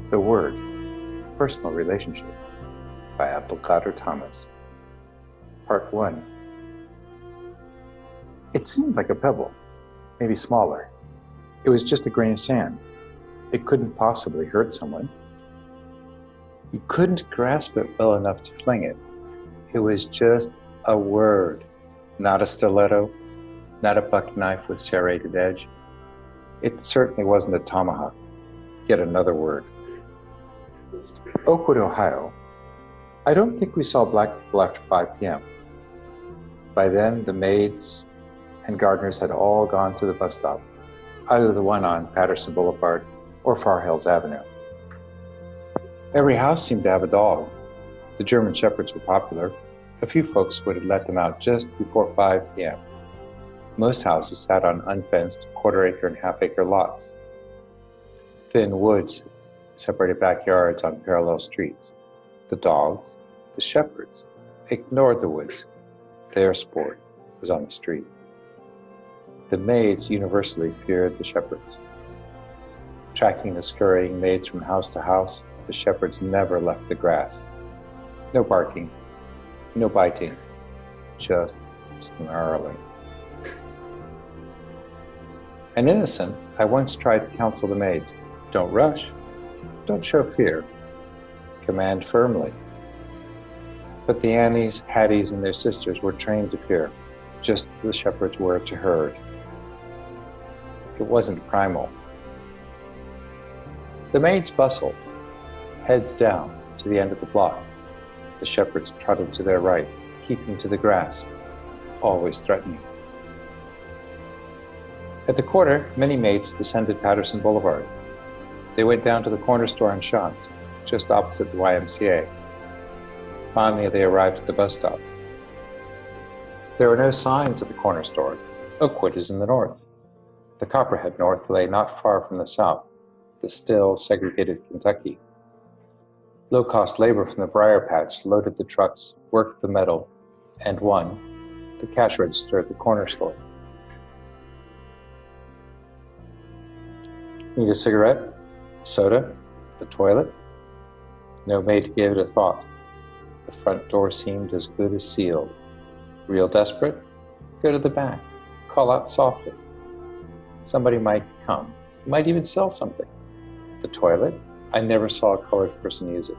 The Word, Personal Relationship by Abdulkader Thomas. Part 1. It seemed like a pebble, maybe smaller. It was just a grain of sand. It couldn't possibly hurt someone. You couldn't grasp it well enough to fling it. It was just a word, not a stiletto, not a buck knife with serrated edge. It certainly wasn't a tomahawk. Yet another word. Oakwood, Ohio. I don't think we saw black people after 5 p.m. By then, the maids and gardeners had all gone to the bus stop, either the one on Patterson Boulevard or Far Hills Avenue. Every house seemed to have a dog. The German Shepherds were popular. A few folks would have let them out just before 5 p.m. Most houses sat on unfenced quarter-acre and half-acre lots. Thin woods separated backyards on parallel streets. The dogs, the shepherds, ignored the woods. Their sport was on the street. The maids universally feared the shepherds. Tracking the scurrying maids from house to house, the shepherds never left the grass. No barking, no biting, just snarling. An innocent, I once tried to counsel the maids. Don't rush. Don't show fear. Command firmly. But the Annies, Hatties, and their sisters were trained to fear, just as the shepherds were to herd. It wasn't primal. The maids bustled, heads down, to the end of the block. The shepherds trotted to their right, keeping to the grass, always threatening. At the corner, many maids descended Patterson Boulevard. They went down to the corner store on Schanz, just opposite the YMCA. Finally, they arrived at the bus stop. There were no signs at the corner store. Oakwood is in the north. The Copperhead North lay not far from the south, the still segregated Kentucky. Low-cost labor from the briar patch loaded the trucks, worked the metal, and won the cash register at the corner store. Need a cigarette? Soda? The toilet? No maid gave it a thought. The front door seemed as good as sealed. Real desperate? Go to the back. Call out softly. Somebody might come. Might even sell something. The toilet? I never saw a colored person use it.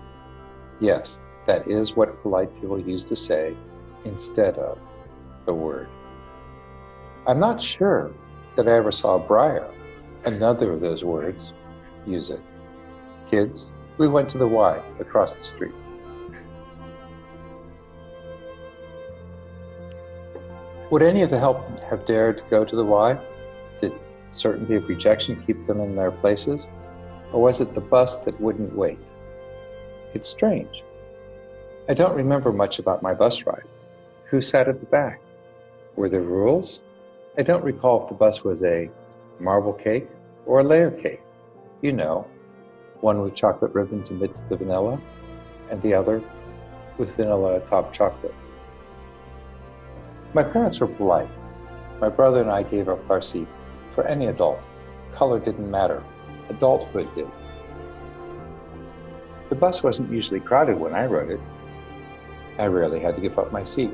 Yes, that is what polite people used to say instead of the word. I'm not sure that I ever saw briar, another of those words, use it. Kids, we went to the Y across the street. Would any of the help have dared to go to the Y? Did certainty of rejection keep them in their places? Or was it the bus that wouldn't wait? It's strange. I don't remember much about my bus rides. Who sat at the back? Were there rules? I don't recall if the bus was a marble cake or a layer cake. You know, one with chocolate ribbons amidst the vanilla, and the other with vanilla atop chocolate. My parents were polite. My brother and I gave up our seat for any adult. Color didn't matter. Adulthood did. The bus wasn't usually crowded when I rode it. I rarely had to give up my seat.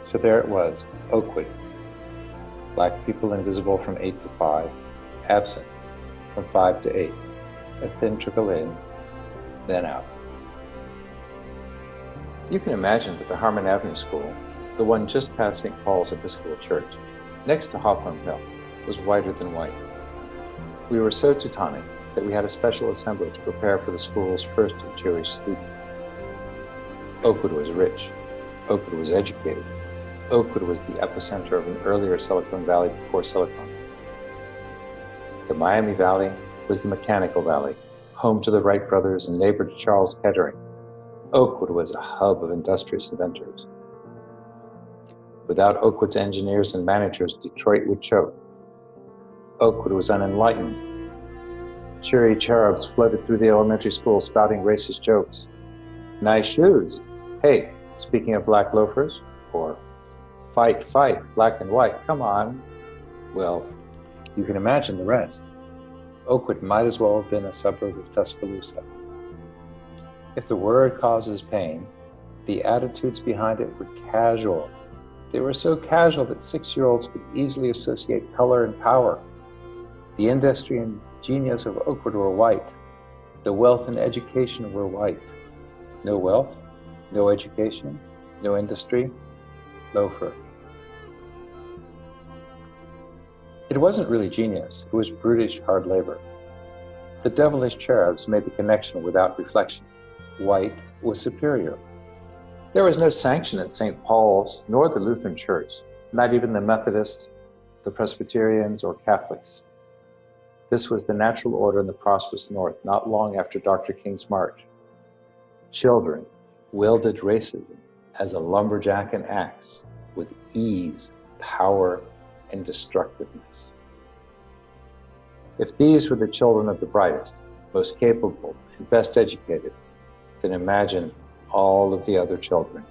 So there it was, Oakwood. Black people invisible from 8 to 5, absent from 5 to 8, a thin trickle in, then out. You can imagine that the Harmon Avenue School, the one just past St. Paul's Episcopal Church, next to Hawthorne Hill, was whiter than white. We were so Teutonic that we had a special assembly to prepare for the school's first Jewish student. Oakwood was rich. Oakwood was educated. Oakwood was the epicenter of an earlier Silicon Valley before Silicon. The Miami Valley was the Mechanical Valley, home to the Wright brothers and neighbor to Charles Kettering. Oakwood was a hub of industrious inventors. Without Oakwood's engineers and managers, Detroit would choke. Oakwood was unenlightened. Cheery cherubs floated through the elementary school spouting racist jokes. Nice shoes. Hey, speaking of black loafers, or fight, fight, black and white, come on. Well, you can imagine the rest. Oakwood might as well have been a suburb of Tuscaloosa. If the word causes pain, the attitudes behind it were casual. They were so casual that 6-year-olds could easily associate color and power. The industry and genius of Oakwood were white. The wealth and education were white. No wealth, no education, no industry, loafer. It wasn't really genius, it was brutish hard labor. The devilish cherubs made the connection without reflection. White was superior. There was no sanction at St. Paul's nor the Lutheran Church, not even the Methodists, the Presbyterians, or Catholics. This was the natural order in the prosperous North, not long after Dr. King's march. Children wielded racism as a lumberjack and axe with ease, power, and destructiveness. If these were the children of the brightest, most capable, and best educated, then imagine all of the other children.